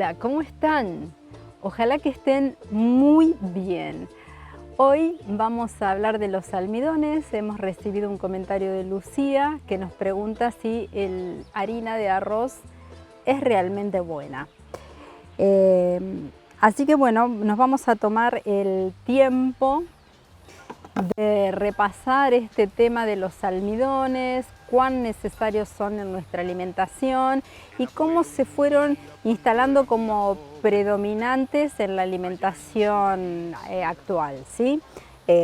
Hola, ¿cómo están? Ojalá que estén muy bien. Hoy vamos a hablar de los almidones. Hemos recibido un comentario de Lucía que nos pregunta si la harina de arroz es realmente buena. Así que bueno, nos vamos a tomar el tiempo de repasar este tema de los almidones, cuán necesarios son en nuestra alimentación y cómo se fueron instalando como predominantes en la alimentación actual, ¿sí?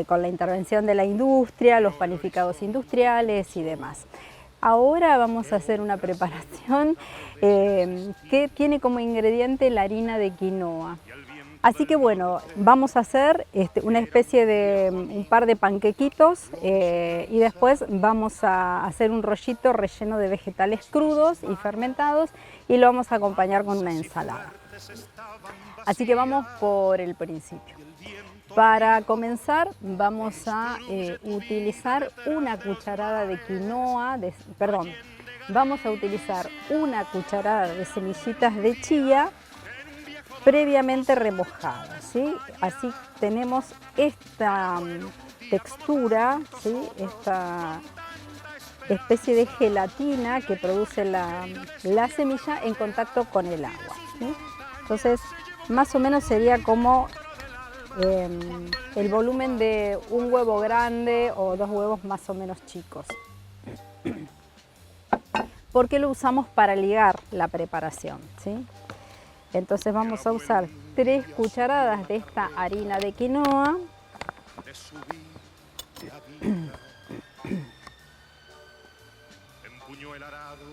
Con la intervención de la industria, los panificados industriales y demás. Ahora vamos a hacer una preparación que tiene como ingrediente la harina de quinoa. Así que bueno, vamos a hacer una especie de un par de panquequitos y después vamos a hacer un rollito relleno de vegetales crudos y fermentados y lo vamos a acompañar con una ensalada. Así que vamos por el principio. Para comenzar vamos a utilizar una cucharada de quinoa, vamos a utilizar una cucharada de semillitas de chía previamente remojadas, ¿sí? Así tenemos esta textura, ¿sí? Esta especie de gelatina que produce la semilla en contacto con el agua, ¿sí? Entonces, más o menos sería como el volumen de un huevo grande o dos huevos más o menos chicos. ¿Por qué lo usamos? Para ligar la preparación, ¿sí? Entonces vamos a usar 3 cucharadas de esta harina de quinoa. Empuñó el arado,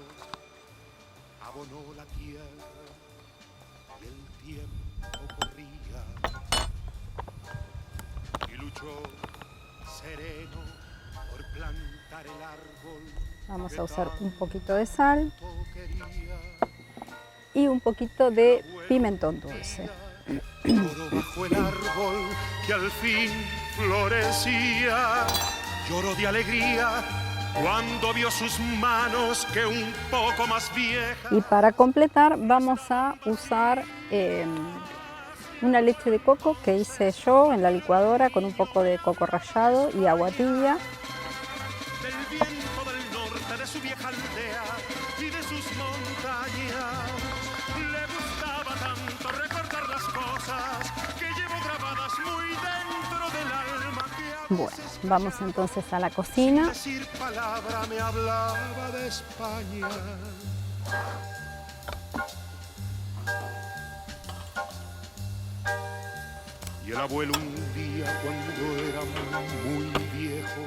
abonó la tierra y el tiempo corría y luchó sereno por plantar el árbol. Vamos a usar un poquito de sal y un poquito de pimentón dulce. Lloró bajo el árbol que al fin florecía, lloró de alegría cuando vio sus manos que un poco más viejas. Y para completar vamos a usar una leche de coco que hice yo en la licuadora con un poco de coco rallado y agua tibia. Del viento del norte de su vieja aldea y de sus montañas, le gustaba tanto recordar las cosas que llevo grabadas muy dentro del alma. Bueno, vamos entonces a la cocina. Decir palabra me hablaba de España. Y el abuelo un día cuando era muy viejo.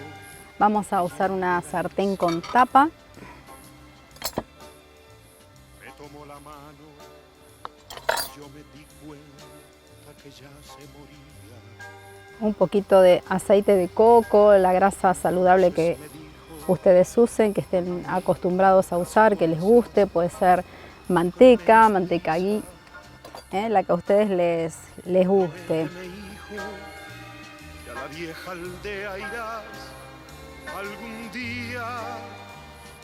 Vamos a usar una sartén con tapa. Me tomó la mano, yo me di cuenta que ya se moría. Un poquito de aceite de coco, la grasa saludable que ustedes usen, que estén acostumbrados a usar, que les guste. Puede ser manteca, manteca ghee, la que a ustedes les guste. Y a la vieja aldea irás algún día,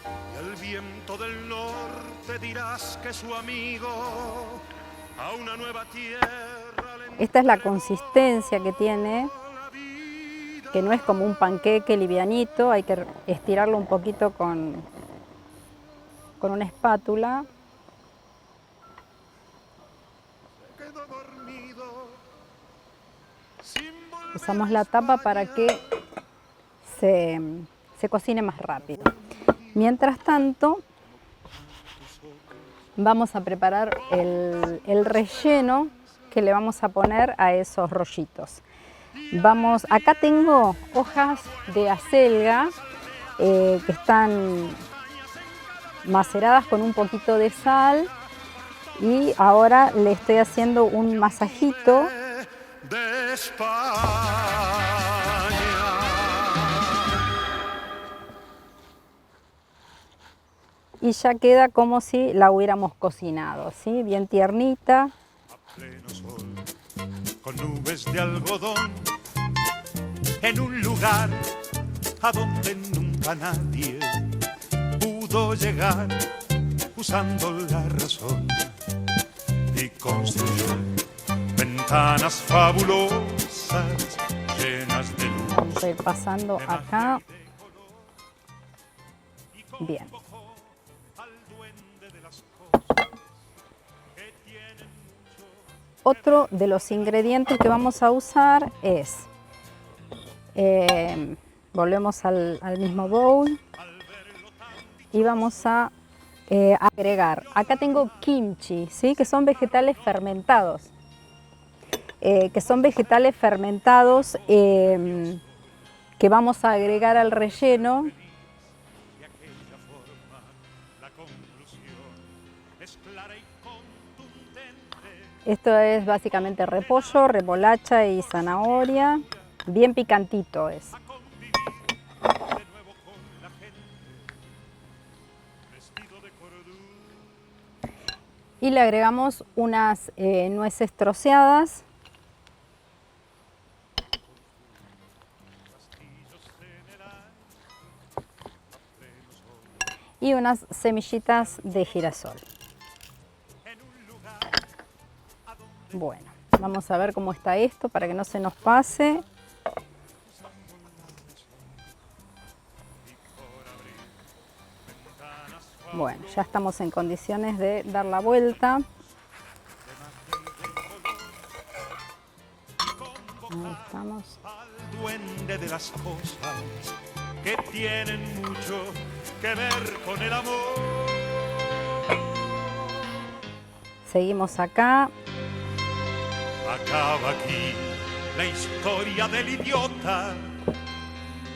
y al viento del norte dirás que su amigo a una nueva tierra. Esta es la consistencia que tiene, que no es como un panqueque livianito, hay que estirarlo un poquito con una espátula. Usamos la tapa para que se cocine más rápido. Mientras tanto, vamos a preparar el relleno que le vamos a poner a esos rollitos. Acá tengo hojas de acelga que están maceradas con un poquito de sal y ahora le estoy haciendo un masajito. De España. Y ya queda como si la hubiéramos cocinado, ¿sí? Bien tiernita. A pleno sol, con nubes de algodón, en un lugar a donde nunca nadie pudo llegar usando la razón. Y construyó ventanas fabulosas llenas de luz. Vamos a ir pasando acá. Bien. Otro de los ingredientes que vamos a usar es, volvemos al mismo bowl y vamos a agregar, acá tengo kimchi, ¿sí? Que son vegetales fermentados, que vamos a agregar al relleno. Esto es básicamente repollo, remolacha y zanahoria, bien picantito es. Y le agregamos unas nueces troceadas. Y unas semillitas de girasol. Bueno, vamos a ver cómo está esto para que no se nos pase. Bueno, ya estamos en condiciones de dar la vuelta. Ahí estamos. Al duende de las cosas que tienen mucho que ver con el amor. Seguimos acá. Acaba aquí la historia del idiota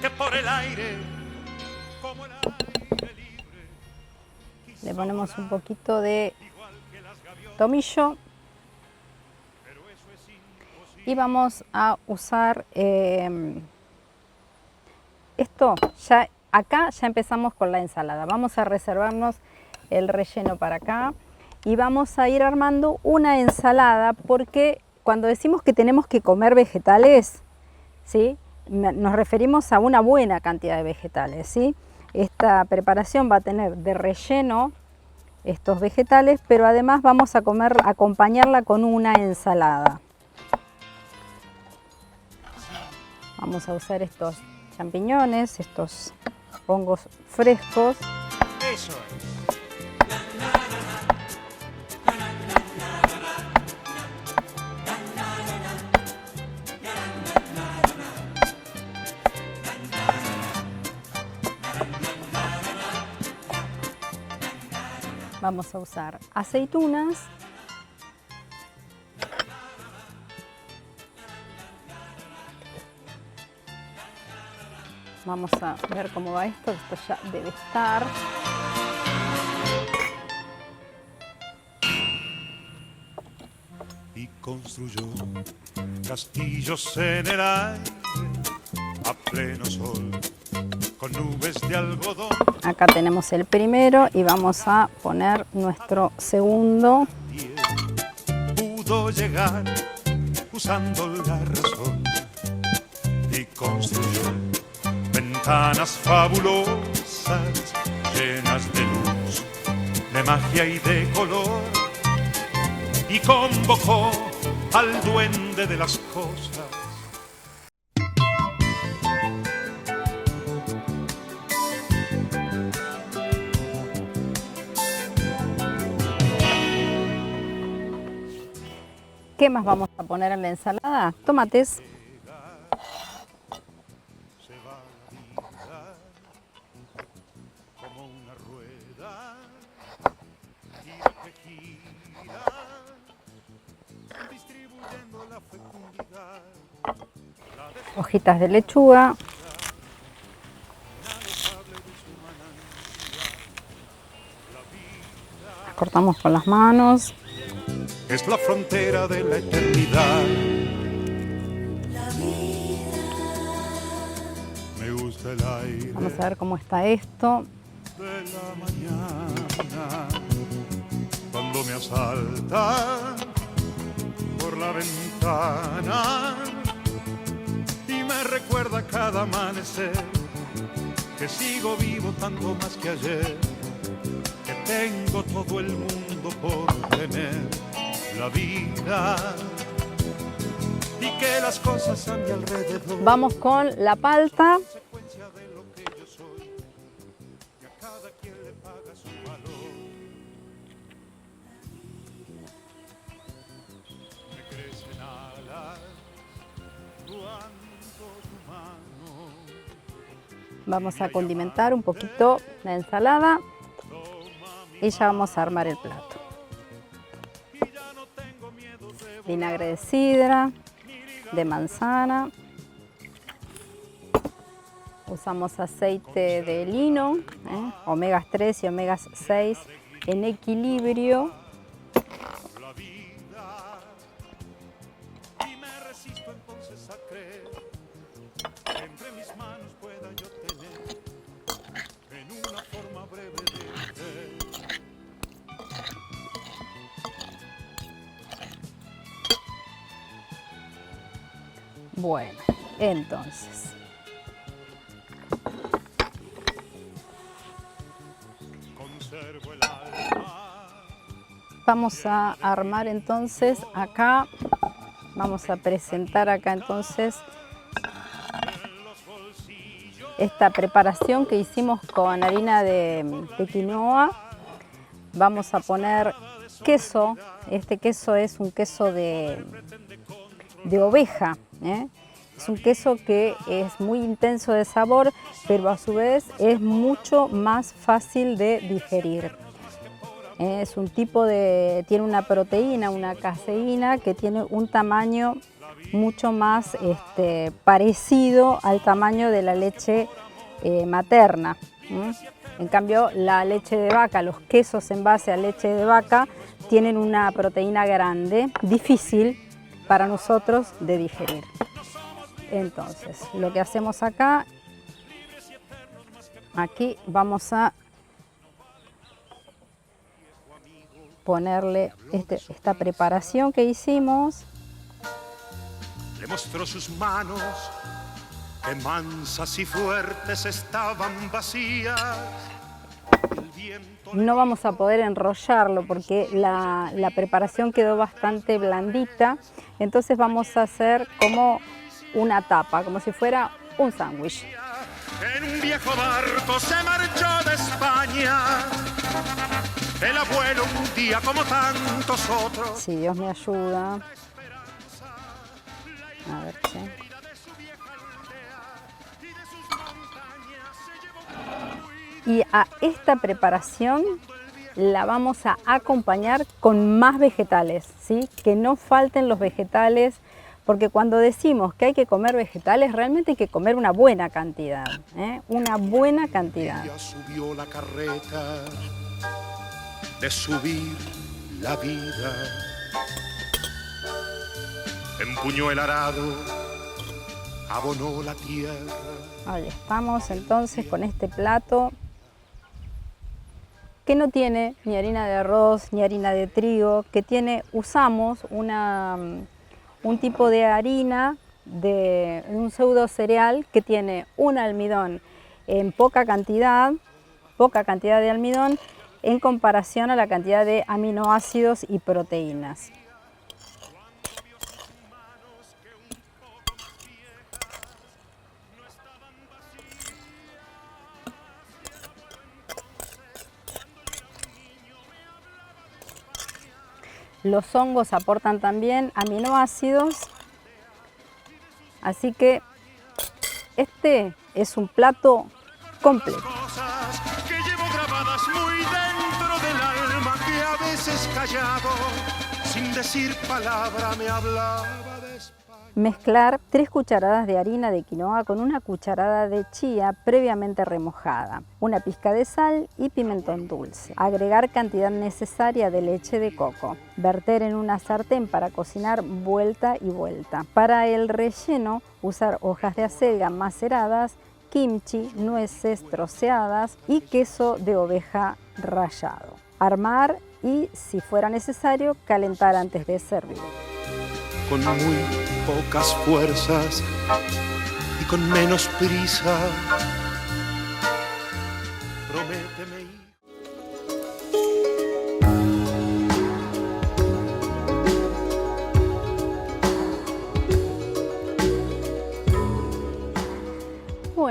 que por el aire, como el aire libre, Le ponemos un poquito de tomillo. Y vamos a usar esto. Ya, acá ya empezamos con la ensalada. Vamos a reservarnos el relleno para acá. Y vamos a ir armando una ensalada porque cuando decimos que tenemos que comer vegetales, ¿sí? Nos referimos a una buena cantidad de vegetales, ¿sí? Esta preparación va a tener de relleno estos vegetales, pero además vamos a acompañarla con una ensalada. Vamos a usar estos champiñones, estos hongos frescos. Eso es. Vamos a usar aceitunas. Vamos a ver cómo va esto. Esto ya debe estar. Y construyó castillos en el aire a pleno sol con nubes de algodón. Acá tenemos el primero y vamos a poner nuestro segundo. Pudo llegar usando la razón y construyó ventanas fabulosas llenas de luz, de magia y de color, y convocó al duende de las cosas. ¿Qué más vamos a poner en la ensalada? Tomates. Como una rueda que gira, distribuyendo la fecundidad. Hojitas de lechuga. Las cortamos con las manos. Es la frontera de la eternidad. Me gusta el aire Vamos a ver cómo está esto. de la mañana, cuando me asalta por la ventana y me recuerda cada amanecer que sigo vivo tanto más que ayer, que tengo todo el mundo por tener. la vida y que las cosas a mi alrededor. Vamos con la palta. Consecuencia de lo que yo soy, y a cada quien le paga su valor. Me crecen alas cuando tu mano Vamos a condimentar un poquito la ensalada y ya vamos a armar el plato. Vinagre de sidra, de manzana. Usamos aceite de lino, omegas 3 y omegas 6 en equilibrio. la vida y me resisto entonces a creer que entre mis manos pueda yo tener en una forma breve de ver. Bueno, entonces Conservo el alma vamos a armar entonces acá, vamos a presentar acá entonces esta preparación que hicimos con harina de quinoa. Vamos a poner queso, este queso es un queso de oveja, Es un queso que es muy intenso de sabor, pero a su vez es mucho más fácil de digerir. Es un tipo de, tiene una proteína, una caseína que tiene un tamaño mucho más parecido al tamaño de la leche materna. En cambio, la leche de vaca, los quesos en base a leche de vaca, tienen una proteína grande, difícil para nosotros de digerir. Entonces, lo que hacemos acá, aquí vamos a ponerle esta preparación que hicimos. le mostró sus manos que mansas y fuertes estaban vacías. El viento No vamos a poder enrollarlo porque la preparación quedó bastante blandita, entonces vamos a hacer como una tapa, como si fuera un sándwich. en un viejo barco se marchó de España. El abuelo un día como tantos otros. Si Dios me ayuda. A ver, che. Y a esta preparación la vamos a acompañar con más vegetales, ¿sí? Que no falten los vegetales, porque cuando decimos que hay que comer vegetales, realmente hay que comer una buena cantidad, una buena cantidad. Ya subió la carreta de subir la vida. Empuñó el arado, abonó la tierra. Ahí estamos entonces con este plato que no tiene ni harina de arroz ni harina de trigo, que usamos un tipo de harina de un pseudo cereal que tiene un almidón en poca cantidad de almidón en comparación a la cantidad de aminoácidos y proteínas. Los hongos aportan también aminoácidos, así que este es un plato completo. Cosas que llevo grabadas muy dentro del alma, que a veces callado, sin decir palabra, me hablaba de España. Mezclar 3 cucharadas de harina de quinoa con una cucharada de chía previamente remojada, una pizca de sal y pimentón dulce. Agregar cantidad necesaria de leche de coco. Verter en una sartén para cocinar vuelta y vuelta. Para el relleno, usar hojas de acelga maceradas, kimchi, nueces troceadas y queso de oveja rallado. Armar y, si fuera necesario, calentar antes de servir. Con muy pocas fuerzas y con menos prisa, prométeme ir.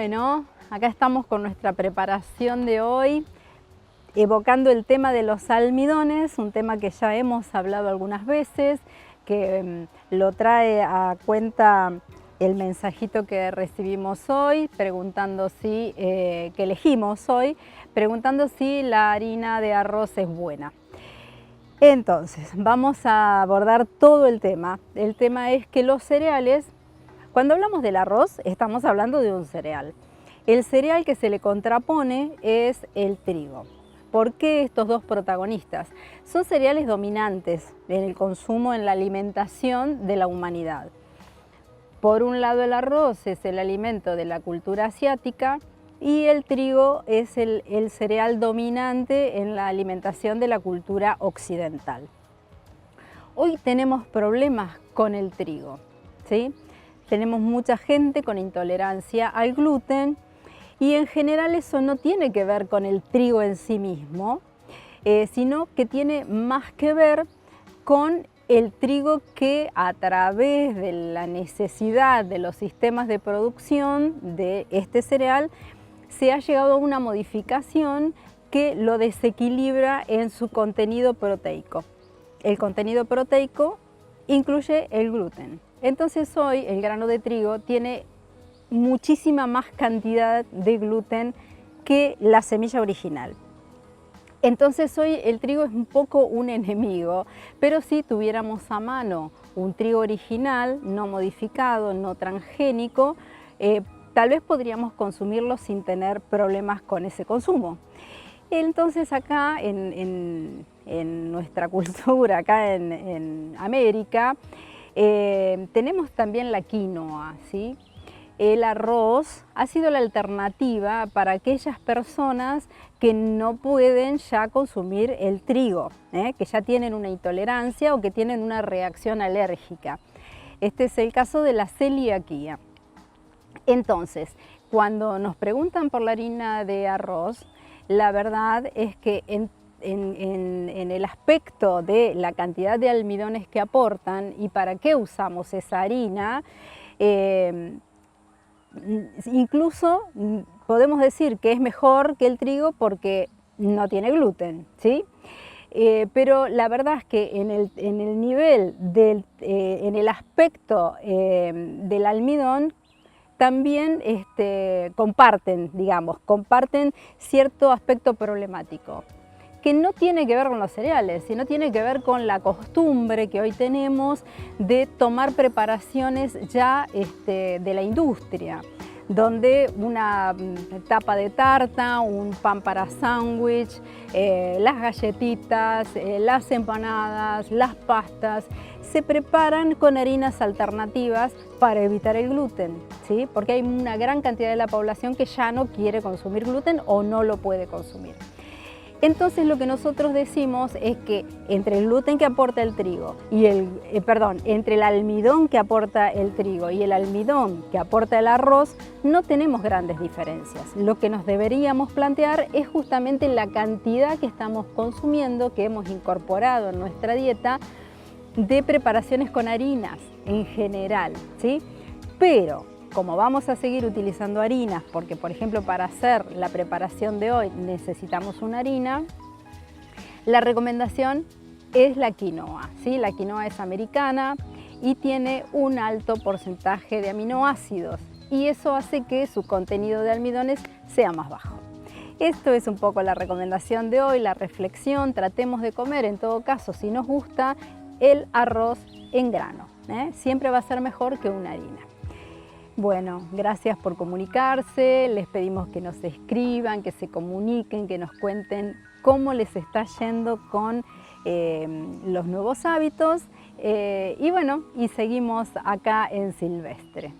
Bueno, acá estamos con nuestra preparación de hoy, evocando el tema de los almidones, un tema que ya hemos hablado algunas veces, que lo trae a cuenta el mensajito que recibimos hoy, preguntando si, que elegimos hoy, preguntando si la harina de arroz es buena. Entonces, vamos a abordar todo el tema. El tema es que los cereales, cuando hablamos del arroz, estamos hablando de un cereal. El cereal que se le contrapone es el trigo. ¿Por qué estos dos protagonistas? Son cereales dominantes en el consumo, en la alimentación de la humanidad. Por un lado, el arroz es el alimento de la cultura asiática y el trigo es el cereal dominante en la alimentación de la cultura occidental. Hoy tenemos problemas con el trigo, ¿sí? Tenemos mucha gente con intolerancia al gluten y en general eso no tiene que ver con el trigo en sí mismo, sino que tiene más que ver con el trigo que a través de la necesidad de los sistemas de producción de este cereal se ha llegado a una modificación que lo desequilibra en su contenido proteico. El contenido proteico incluye el gluten. Entonces hoy el grano de trigo tiene muchísima más cantidad de gluten que la semilla original. Entonces hoy el trigo es un poco un enemigo, pero si tuviéramos a mano un trigo original, no modificado, no transgénico, tal vez podríamos consumirlo sin tener problemas con ese consumo. Entonces acá en nuestra cultura, acá en América, tenemos también la quinoa, ¿sí? El arroz ha sido la alternativa para aquellas personas que no pueden ya consumir el trigo, que ya tienen una intolerancia o que tienen una reacción alérgica. Este es el caso de la celiaquía. Entonces, cuando nos preguntan por la harina de arroz, la verdad es que en el aspecto de la cantidad de almidones que aportan y para qué usamos esa harina, incluso podemos decir que es mejor que el trigo porque no tiene gluten, ¿sí? Pero la verdad es que en el nivel, en el aspecto del almidón, también comparten cierto aspecto problemático, que no tiene que ver con los cereales, sino tiene que ver con la costumbre que hoy tenemos de tomar preparaciones ya de la industria, donde una tapa de tarta, un pan para sándwich, las galletitas, las empanadas, las pastas, se preparan con harinas alternativas para evitar el gluten, ¿sí? Porque hay una gran cantidad de la población que ya no quiere consumir gluten o no lo puede consumir. Entonces lo que nosotros decimos es que entre el gluten que aporta el trigo y entre el almidón que aporta el trigo y el almidón que aporta el arroz, no tenemos grandes diferencias. Lo que nos deberíamos plantear es justamente la cantidad que estamos consumiendo, que hemos incorporado en nuestra dieta, de preparaciones con harinas en general, ¿sí? Pero como vamos a seguir utilizando harinas, porque por ejemplo para hacer la preparación de hoy necesitamos una harina, la recomendación es la quinoa, ¿sí? La quinoa es americana y tiene un alto porcentaje de aminoácidos y eso hace que su contenido de almidones sea más bajo. Esto es un poco la recomendación de hoy, la reflexión. Tratemos de comer en todo caso, si nos gusta, el arroz en grano, siempre va a ser mejor que una harina. Bueno, gracias por comunicarse, les pedimos que nos escriban, que se comuniquen, que nos cuenten cómo les está yendo con los nuevos hábitos y bueno, y seguimos acá en Silvestre.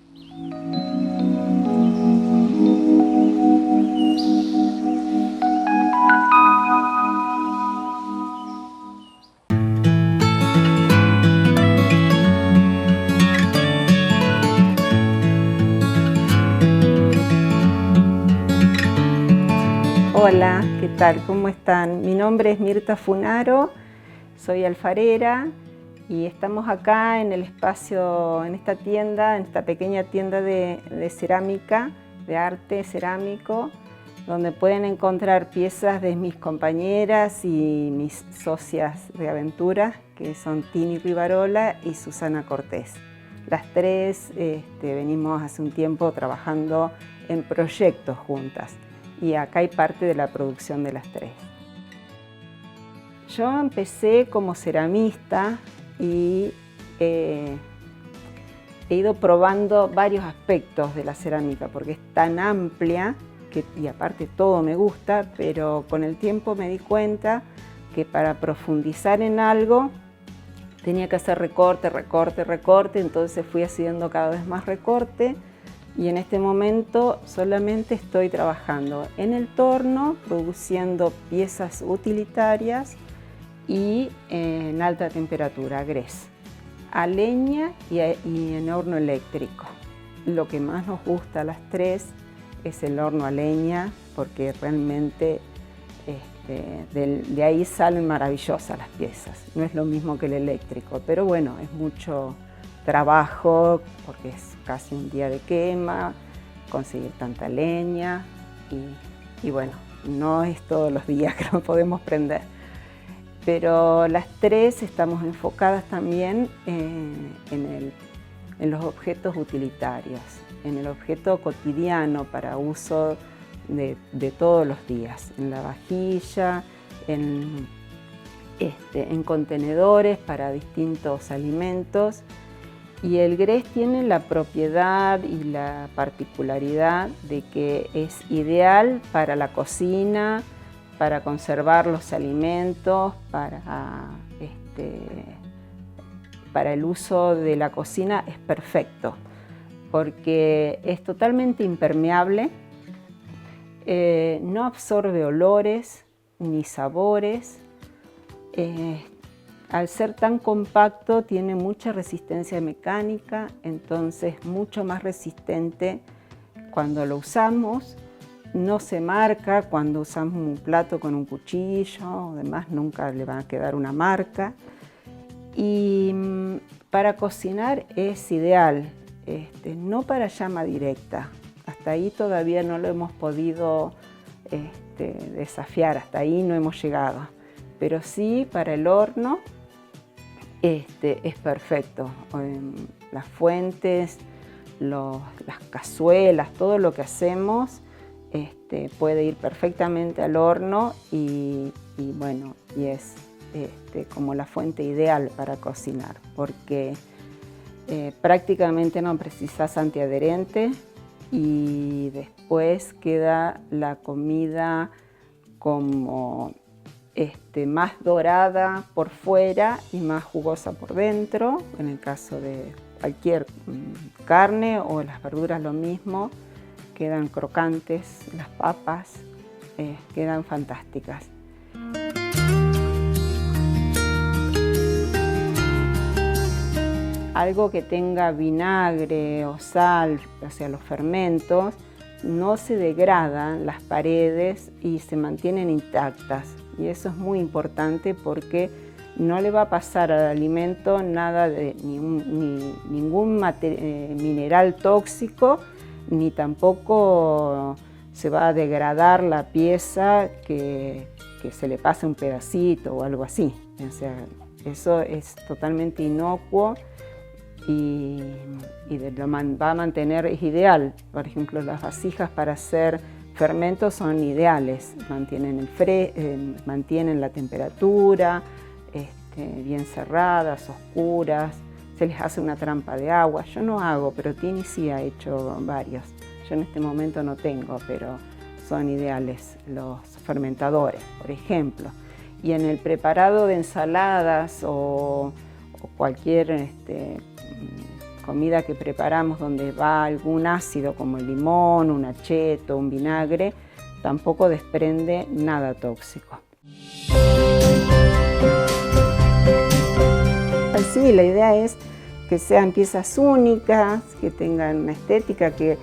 Hola, ¿qué tal? ¿Cómo están? Mi nombre es Mirta Funaro, soy alfarera y estamos acá en el espacio, en esta tienda, en esta pequeña tienda de cerámica de arte cerámico, donde pueden encontrar piezas de mis compañeras y mis socias de aventura, que son Tini Rivarola y Susana Cortés. Las tres venimos hace un tiempo trabajando en proyectos juntas y acá hay parte de la producción de las tres. Yo empecé como ceramista y he ido probando varios aspectos de la cerámica porque es tan amplia y aparte todo me gusta, pero con el tiempo me di cuenta que para profundizar en algo tenía que hacer recorte, recorte, recorte, entonces fui haciendo cada vez más recorte y en este momento solamente estoy trabajando en el torno, produciendo piezas utilitarias y en alta temperatura, grés, a leña y en horno eléctrico. Lo que más nos gusta a las tres es el horno a leña porque realmente de ahí salen maravillosas las piezas. No es lo mismo que el eléctrico, pero bueno, es mucho trabajo porque es casi un día de quema, conseguir tanta leña y bueno, no es todos los días que lo podemos prender. Pero las tres estamos enfocadas también en los objetos utilitarios, en el objeto cotidiano para uso de todos los días, en la vajilla, en contenedores para distintos alimentos. Y el grés tiene la propiedad y la particularidad de que es ideal para la cocina, para conservar los alimentos, para el uso de la cocina es perfecto, porque es totalmente impermeable, no absorbe olores ni sabores, al ser tan compacto tiene mucha resistencia mecánica, entonces mucho más resistente cuando lo usamos. No se marca cuando usamos un plato con un cuchillo, además nunca le va a quedar una marca. Y para cocinar es ideal, no para llama directa. Hasta ahí todavía no lo hemos podido desafiar, hasta ahí no hemos llegado. Pero sí para el horno es perfecto. Las fuentes, las cazuelas, todo lo que hacemos puede ir perfectamente al horno y bueno, y es como la fuente ideal para cocinar porque prácticamente no precisas antiadherente y después queda la comida como más dorada por fuera y más jugosa por dentro, en el caso de cualquier carne o las verduras lo mismo. Quedan crocantes, las papas quedan fantásticas. Algo que tenga vinagre o sal, o sea, los fermentos, no se degradan las paredes y se mantienen intactas. Y eso es muy importante porque no le va a pasar al alimento nada de ningún mineral tóxico, ni tampoco se va a degradar la pieza que se le pase un pedacito o algo así. O sea, eso es totalmente inocuo y va a mantener, es ideal. Por ejemplo, las vasijas para hacer fermentos son ideales, mantienen la temperatura, bien cerradas, oscuras. Se les hace una trampa de agua. Yo no hago, pero Tini sí ha hecho varios. Yo en este momento no tengo, pero son ideales los fermentadores, por ejemplo. Y en el preparado de ensaladas o cualquier comida que preparamos donde va algún ácido como el limón, un acheto, un vinagre, tampoco desprende nada tóxico. Sí, la idea es que sean piezas únicas, que tengan una estética, que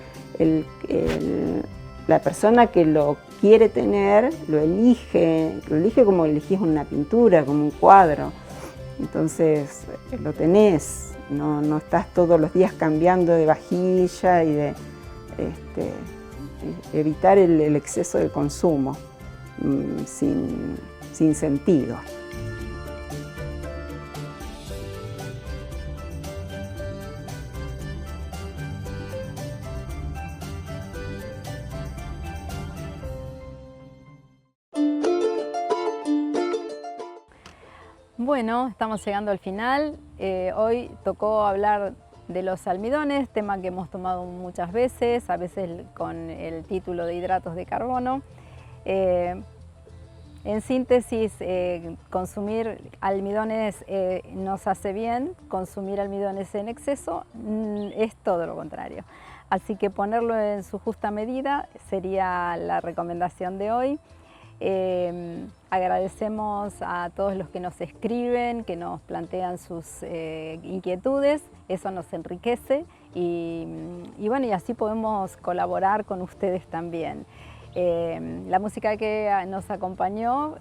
la persona que lo quiere tener lo elige como elegís una pintura, como un cuadro. Entonces lo tenés, no estás todos los días cambiando de vajilla y evitar el exceso de consumo sin sentido. Bueno, estamos llegando al final. Hoy tocó hablar de los almidones, tema que hemos tomado muchas veces, a veces con el título de hidratos de carbono. En síntesis, consumir almidones nos hace bien, consumir almidones en exceso es todo lo contrario. Así que ponerlo en su justa medida sería la recomendación de hoy. Agradecemos a todos los que nos escriben, que nos plantean sus inquietudes, eso nos enriquece y bueno, y así podemos colaborar con ustedes también. La música que nos acompañó,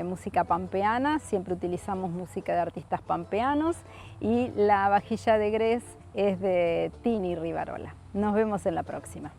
música pampeana, siempre utilizamos música de artistas pampeanos, y la vajilla de Grés es de Tini Rivarola. Nos vemos en la próxima.